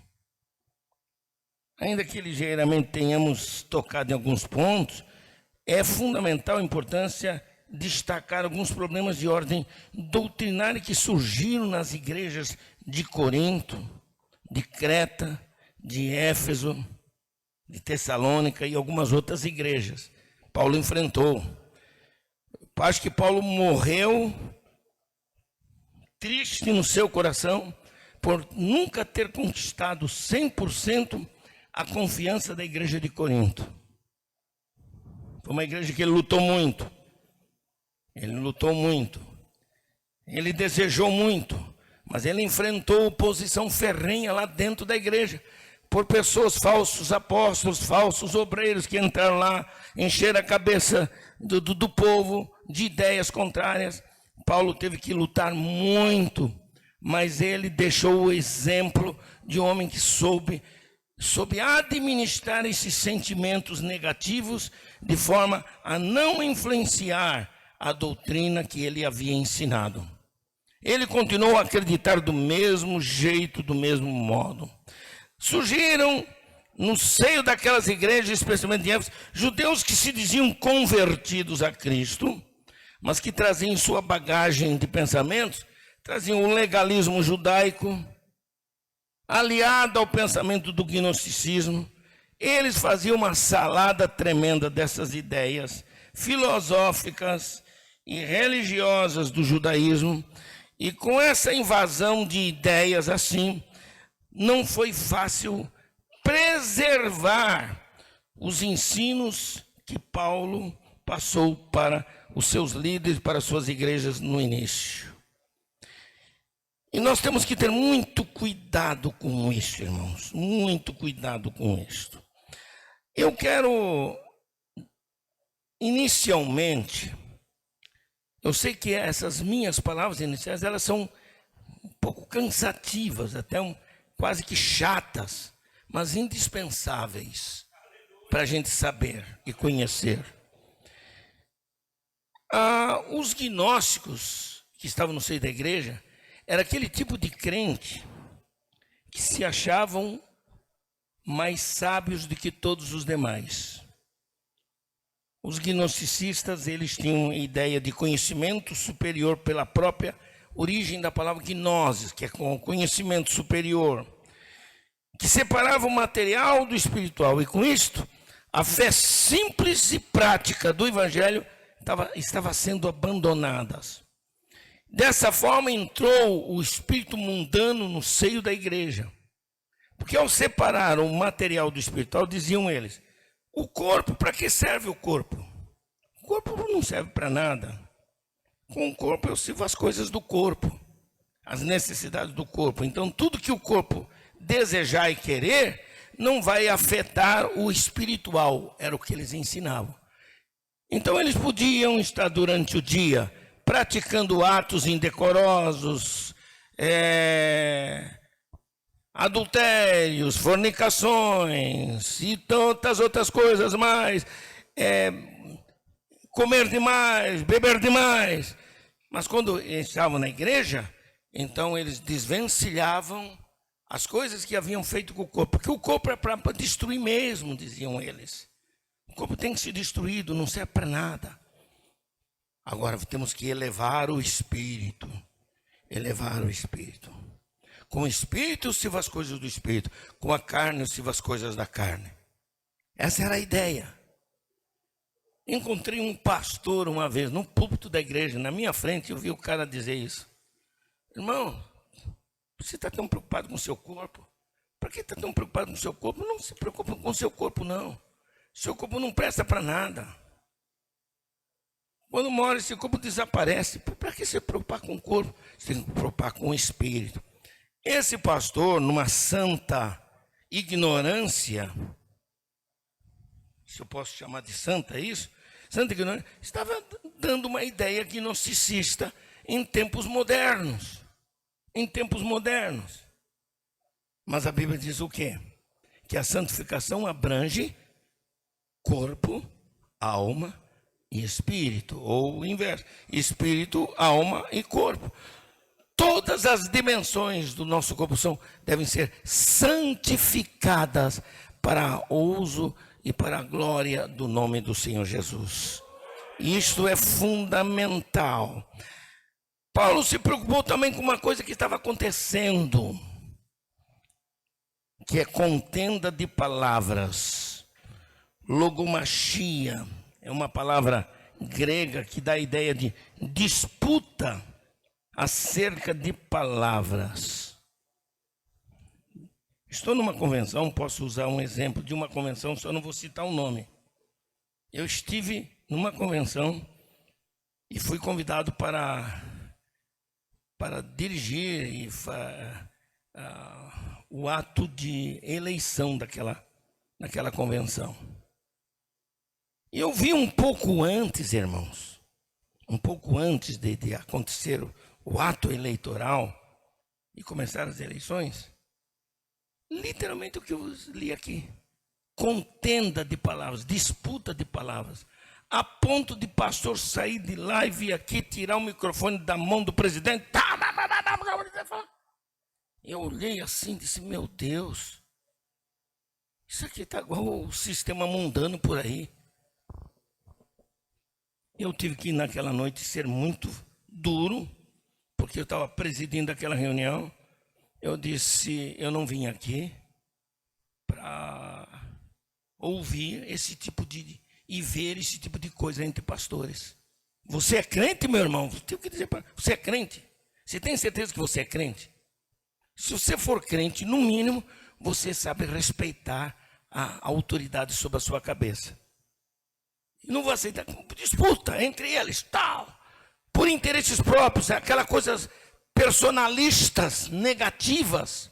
Ainda que ligeiramente tenhamos tocado em alguns pontos, é fundamental a importância destacar alguns problemas de ordem doutrinária que surgiram nas igrejas de Corinto, de Creta, de Éfeso, de Tessalônica e algumas outras igrejas. Paulo enfrentou. Acho que Paulo morreu triste no seu coração por nunca ter conquistado 100% a confiança da igreja de Corinto. Foi uma igreja que ele lutou muito. Ele desejou muito, mas ele enfrentou oposição ferrenha lá dentro da igreja, por pessoas, falsos apóstolos, falsos obreiros que entraram lá, encheram a cabeça do povo de ideias contrárias. Paulo teve que lutar muito, mas ele deixou o exemplo de um homem que soube administrar esses sentimentos negativos de forma a não influenciar a doutrina que ele havia ensinado. Ele continuou a acreditar do mesmo jeito, do mesmo modo. Surgiram no seio daquelas igrejas, especialmente em Éfeso, judeus que se diziam convertidos a Cristo, mas que traziam em sua bagagem de pensamentos, traziam o legalismo judaico, aliado ao pensamento do gnosticismo. Eles faziam uma salada tremenda dessas ideias filosóficas e religiosas do judaísmo, e com essa invasão de ideias assim, não foi fácil preservar os ensinos que Paulo passou para os seus líderes, para as suas igrejas no início. E nós temos que ter muito cuidado com isso, irmãos, muito cuidado com isso. Eu quero, inicialmente, Eu sei que essas minhas palavras iniciais, elas são um pouco cansativas, até quase que chatas, mas indispensáveis para a gente saber e conhecer. Os gnósticos que estavam no seio da igreja era aquele tipo de crente que se achavam mais sábios do que todos os demais. Os gnosticistas, eles tinham a ideia de conhecimento superior pela própria origem da palavra gnosis, que é com conhecimento superior, que separava o material do espiritual. E com isto, a fé simples e prática do evangelho estava sendo abandonadas. Dessa forma entrou o espírito mundano no seio da igreja. Porque ao separar o material do espiritual, diziam eles, o corpo, para que serve o corpo? O corpo não serve para nada. Com o corpo eu sirvo as coisas do corpo, as necessidades do corpo. Então tudo que o corpo desejar e querer não vai afetar o espiritual, era o que eles ensinavam. Então eles podiam estar durante o dia praticando atos indecorosos, adultérios, fornicações e tantas outras coisas mais, comer demais, beber demais. Mas quando eles estavam na igreja, então eles desvencilhavam as coisas que haviam feito com o corpo, porque o corpo é para destruir mesmo, diziam eles. O corpo tem que ser destruído, não serve para nada. Agora temos que elevar o espírito. Elevar o espírito. Com o espírito eu sirvo as coisas do espírito. Com a carne eu sirvo as coisas da carne. Essa era a ideia. Encontrei um pastor uma vez no púlpito da igreja, na minha frente, eu vi o cara dizer isso. Irmão, você está tão preocupado com o seu corpo? Para que está tão preocupado com o seu corpo? Não se preocupe com o seu corpo, não. Seu corpo não presta para nada. Quando morre, esse corpo desaparece. Para que se preocupar com o corpo? Você tem que se preocupar com o espírito. Esse pastor, numa santa ignorância, se eu posso chamar de santa isso, santa ignorância, estava dando uma ideia gnosticista em tempos modernos. Em tempos modernos. Mas a Bíblia diz o quê? Que a santificação abrange corpo, alma e espírito, ou o inverso, espírito, alma e corpo. Todas as dimensões do nosso corpo devem ser santificadas para o uso e para a glória do nome do Senhor Jesus. Isto é fundamental. Paulo se preocupou também com uma coisa que estava acontecendo, que é contenda de palavras. Logomachia é uma palavra grega que dá a ideia de disputa acerca de palavras. Estou numa convenção, posso usar um exemplo de uma convenção, só não vou citar o nome. Eu estive numa convenção e fui convidado para dirigir o ato de eleição daquela convenção. E eu vi um pouco antes, irmãos, um pouco antes de acontecer o ato eleitoral e começar as eleições, literalmente o que eu li aqui, contenda de palavras, disputa de palavras, a ponto de pastor sair de lá e vir aqui tirar o microfone da mão do presidente. Eu olhei assim e disse, meu Deus, isso aqui está igual o sistema mundano por aí. Eu tive que naquela noite ser muito duro, porque eu estava presidindo aquela reunião. Eu disse, eu não vim aqui para ouvir esse tipo e ver esse tipo de coisa entre pastores. Você é crente, meu irmão? Tenho que dizer para você, é crente? Você tem certeza que você é crente? Se você for crente, no mínimo, você sabe respeitar a autoridade sobre a sua cabeça. E não vou aceitar disputa entre eles, tal, por interesses próprios, aquelas coisas personalistas, negativas.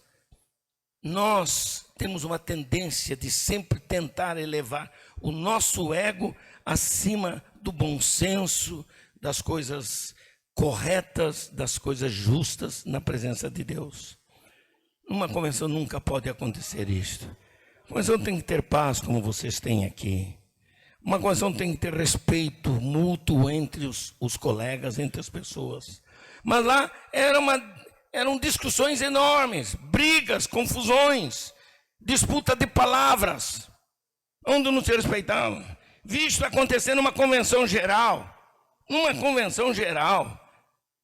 Nós temos uma tendência de sempre tentar elevar o nosso ego acima do bom senso, das coisas corretas, das coisas justas na presença de Deus. Numa convenção nunca pode acontecer isto. Uma convenção tem que ter paz, como vocês têm aqui. Uma convenção tem que ter respeito mútuo entre os colegas, entre as pessoas. Mas lá eram discussões enormes, brigas, confusões, disputa de palavras, onde não se respeitava. Visto acontecer numa convenção geral. Numa convenção geral.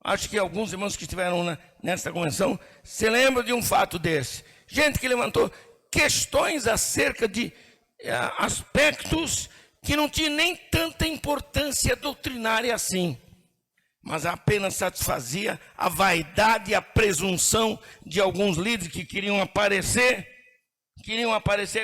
Acho que alguns irmãos que estiveram nesta convenção se lembram de um fato desse. Gente que levantou questões acerca de aspectos que não tinham nem tanta importância doutrinária assim, mas apenas satisfazia a vaidade e a presunção de alguns líderes que queriam aparecer,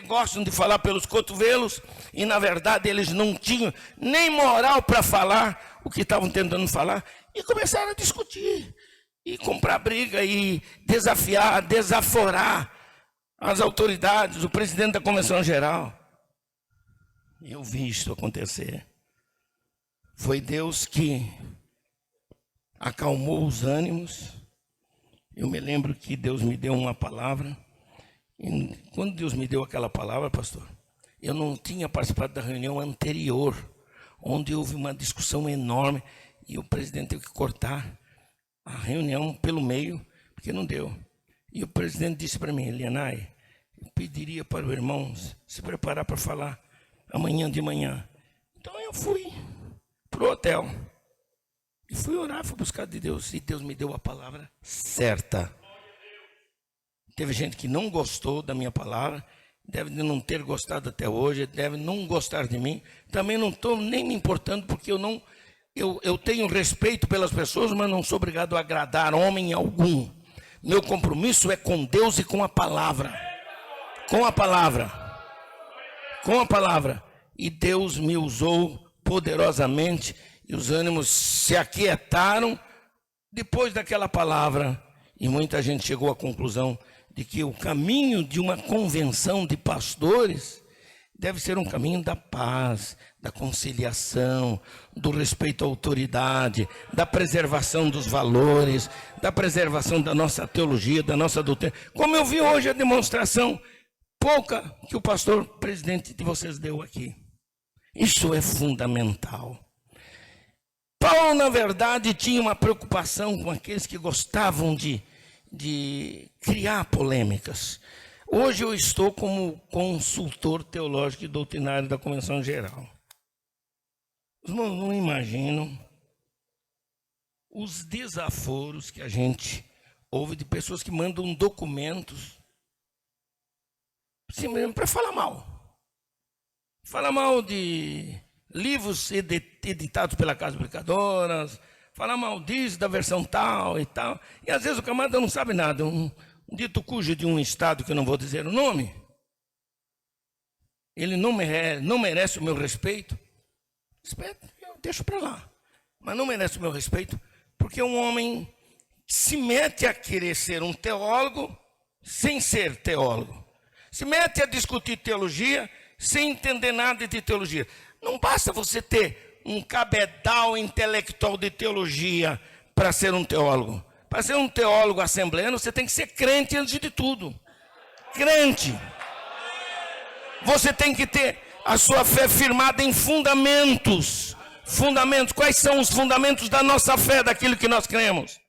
gostam de falar pelos cotovelos, e na verdade eles não tinham nem moral para falar o que estavam tentando falar, e começaram a discutir, e comprar briga, e desafiar, desaforar as autoridades, o presidente da Convenção Geral. Eu vi isso acontecer. Foi Deus que acalmou os ânimos. Eu me lembro que Deus me deu uma palavra. E quando Deus me deu aquela palavra, pastor, eu não tinha participado da reunião anterior, onde houve uma discussão enorme e o presidente teve que cortar a reunião pelo meio, porque não deu. E o presidente disse para mim: Elianai, eu pediria para o irmão se preparar para falar amanhã de manhã. Então eu fui para o hotel e fui orar, fui buscar de Deus, e Deus me deu a palavra certa. Teve gente que não gostou da minha palavra, deve não ter gostado até hoje, deve não gostar de mim. Também não estou nem me importando, porque eu tenho respeito pelas pessoas, mas não sou obrigado a agradar homem algum. Meu compromisso é com Deus e com a palavra. Com a palavra. Com a palavra. E Deus me usou poderosamente, e os ânimos se aquietaram depois daquela palavra. E muita gente chegou à conclusão de que o caminho de uma convenção de pastores deve ser um caminho da paz, da conciliação, do respeito à autoridade, da preservação dos valores, da preservação da nossa teologia, da nossa doutrina. Como eu vi hoje a demonstração pouca que o pastor presidente de vocês deu aqui. Isso é fundamental. Paulo, na verdade, tinha uma preocupação com aqueles que gostavam de criar polêmicas. Hoje eu estou como consultor teológico e doutrinário da Convenção Geral. Os irmãos não imaginam os desaforos que a gente ouve de pessoas que mandam documentos simplesmente para falar mal. Falar mal de livros editados pela Casa Publicadora, falar mal disso, da versão tal e tal. E às vezes o camarada não sabe nada. Um dito cujo de um estado, que eu não vou dizer o nome, ele não merece o meu respeito. Eu deixo para lá. Mas não merece o meu respeito, porque é um homem que se mete a querer ser um teólogo sem ser teólogo. Se mete a discutir teologia sem entender nada de teologia. Não basta você ter um cabedal intelectual de teologia para ser um teólogo. Para ser um teólogo assembleano, você tem que ser crente antes de tudo. Crente. Você tem que ter a sua fé firmada em fundamentos. Fundamentos. Quais são os fundamentos da nossa fé, daquilo que nós cremos?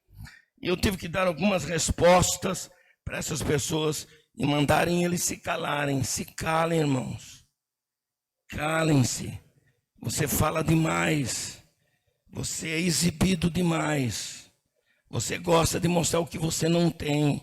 E eu tive que dar algumas respostas para essas pessoas e mandarem eles se calarem. Se calem, irmãos. Calem-se. Você fala demais. Você é exibido demais. Você gosta de mostrar o que você não tem.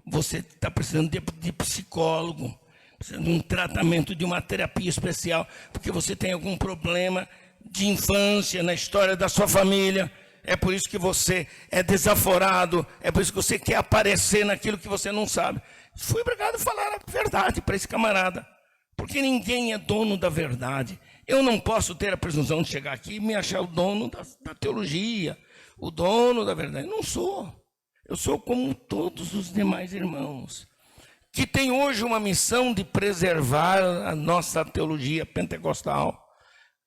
Você está precisando de psicólogo. Precisa de um tratamento, de uma terapia especial. Porque você tem algum problema de infância na história da sua família. É por isso que você é desaforado. É por isso que você quer aparecer naquilo que você não sabe. Fui obrigado a falar a verdade para esse camarada. Porque ninguém é dono da verdade. Eu não posso ter a presunção de chegar aqui e me achar o dono da teologia, o dono da verdade. Não sou. Eu sou como todos os demais irmãos, que tem hoje uma missão de preservar a nossa teologia pentecostal,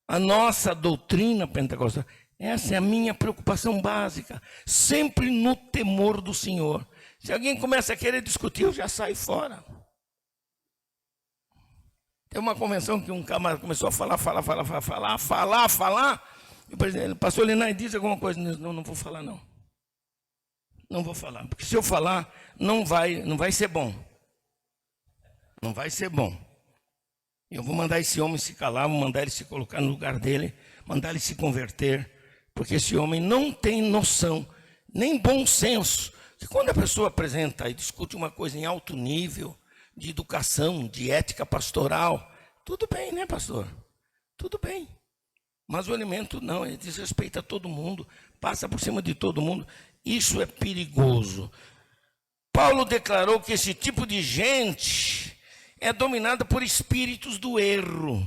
a nossa doutrina pentecostal. Essa é a minha preocupação básica, sempre no temor do Senhor. Se alguém começa a querer discutir, eu já saio fora. Tem uma convenção que um camarada começou a falar. E o presidente, pastor Linai, diz alguma coisa. Não vou falar não. Não vou falar, porque se eu falar, não vai ser bom. Não vai ser bom. Eu vou mandar esse homem se calar, vou mandar ele se colocar no lugar dele, mandar ele se converter, porque esse homem não tem noção, nem bom senso, que quando a pessoa apresenta e discute uma coisa em alto nível, de educação, de ética pastoral, tudo bem, né, pastor? Tudo bem. Mas o alimento não, ele desrespeita todo mundo, passa por cima de todo mundo. Isso é perigoso. Paulo declarou que esse tipo de gente é dominada por espíritos do erro.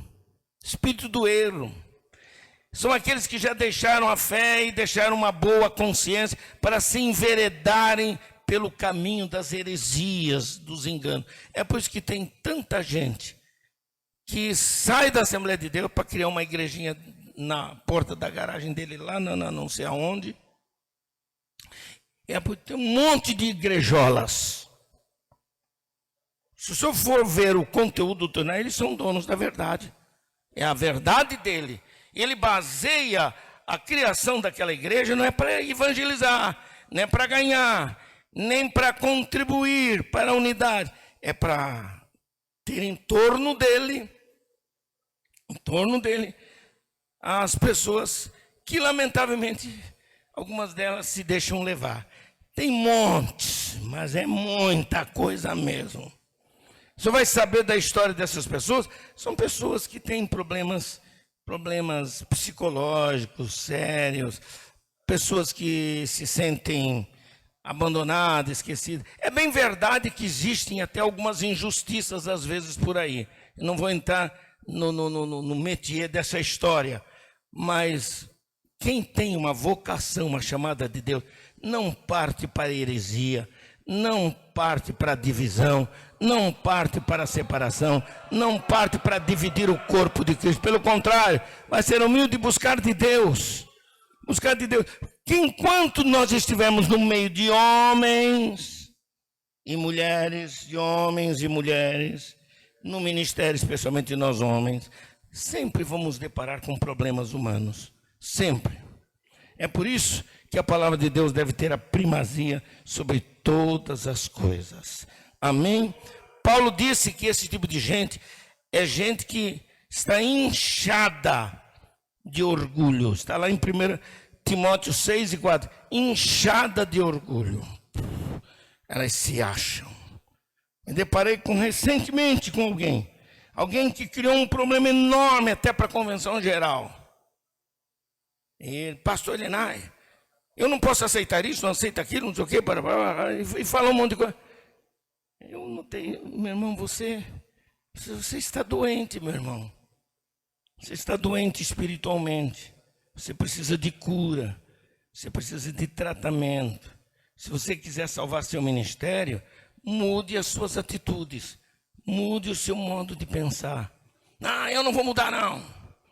Espírito do erro. São aqueles que já deixaram a fé e deixaram uma boa consciência para se enveredarem pelo caminho das heresias, dos enganos. É por isso que tem tanta gente que sai da Assembleia de Deus para criar uma igrejinha na porta da garagem dele, lá não sei aonde. É porque tem um monte de igrejolas. Se o senhor for ver o conteúdo do torneio, eles são donos da verdade. É a verdade dele. Ele baseia a criação daquela igreja, não é para evangelizar, não é para ganhar, nem para contribuir para a unidade. É para ter em torno dele, as pessoas que, lamentavelmente, algumas delas se deixam levar. Tem montes, mas é muita coisa mesmo. Você vai saber da história dessas pessoas, são pessoas que têm problemas psicológicos sérios, pessoas que se sentem abandonadas, esquecidas. É bem verdade que existem até algumas injustiças às vezes por aí. Eu não vou entrar no métier dessa história, mas quem tem uma vocação, uma chamada de Deus, não parte para a heresia, não parte para a divisão, não parte para a separação, não parte para dividir o corpo de Cristo. Pelo contrário, vai ser humilde e buscar de Deus. Buscar de Deus. Que enquanto nós estivermos no meio de homens e mulheres, no ministério, especialmente nós homens, sempre vamos deparar com problemas humanos. Sempre. É por isso que a palavra de Deus deve ter a primazia sobre todas as coisas. Amém? Paulo disse que esse tipo de gente é gente que está inchada de orgulho. Está lá em 1 Timóteo 6:4. Inchada de orgulho. Elas se acham. Me deparei recentemente com alguém que criou um problema enorme até para a convenção geral. E pastor Linai, eu não posso aceitar isso, não aceito aquilo, não sei o quê, e fala um monte de coisa. Eu notei, meu irmão, você está doente, meu irmão. Você está doente espiritualmente. Você precisa de cura. Você precisa de tratamento. Se você quiser salvar seu ministério, mude as suas atitudes. Mude o seu modo de pensar. Não, eu não vou mudar, não.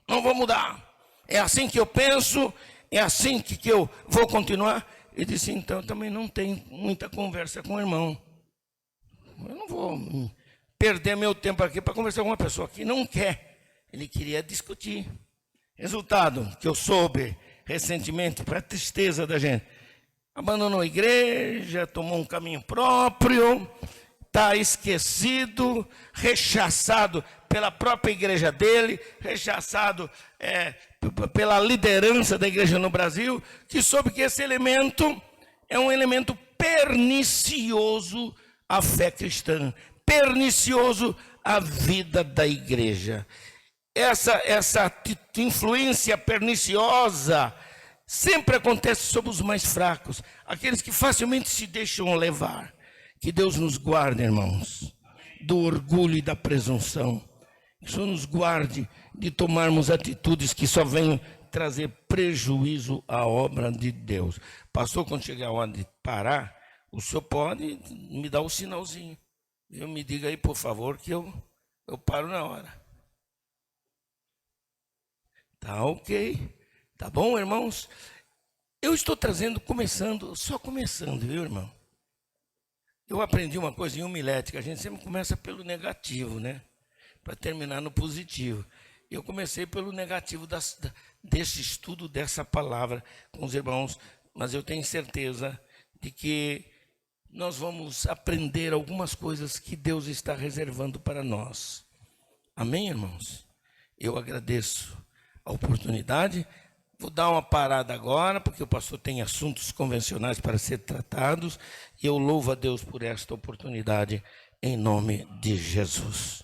Não vou mudar. É assim que eu penso, é assim que eu vou continuar. Ele disse, então, eu também não tenho muita conversa com o irmão. Eu não vou perder meu tempo aqui para conversar com uma pessoa que não quer. Ele queria discutir. Resultado que eu soube recentemente, para a tristeza da gente. Abandonou a igreja, tomou um caminho próprio, está esquecido, rechaçado pela própria igreja dele, rechaçado pela liderança da igreja no Brasil, que soube que esse elemento é um elemento pernicioso à fé cristã, pernicioso à vida da igreja. Essa influência perniciosa sempre acontece sobre os mais fracos, aqueles que facilmente se deixam levar. Que Deus nos guarde, irmãos, do orgulho e da presunção. Que o Senhor nos guarde de tomarmos atitudes que só venham trazer prejuízo à obra de Deus. Pastor, quando chegar a hora de parar, o senhor pode me dar o sinalzinho. Me diga aí, por favor, que eu paro na hora. Tá ok. Tá bom, irmãos? Eu estou trazendo, só começando, viu, irmão? Eu aprendi uma coisa em homilética, a gente sempre começa pelo negativo, né? Para terminar no positivo. Eu comecei pelo negativo desse estudo, dessa palavra com os irmãos, mas eu tenho certeza de que nós vamos aprender algumas coisas que Deus está reservando para nós. Amém, irmãos? Eu agradeço a oportunidade. Vou dar uma parada agora, porque o pastor tem assuntos convencionais para ser tratados, e eu louvo a Deus por esta oportunidade, em nome de Jesus.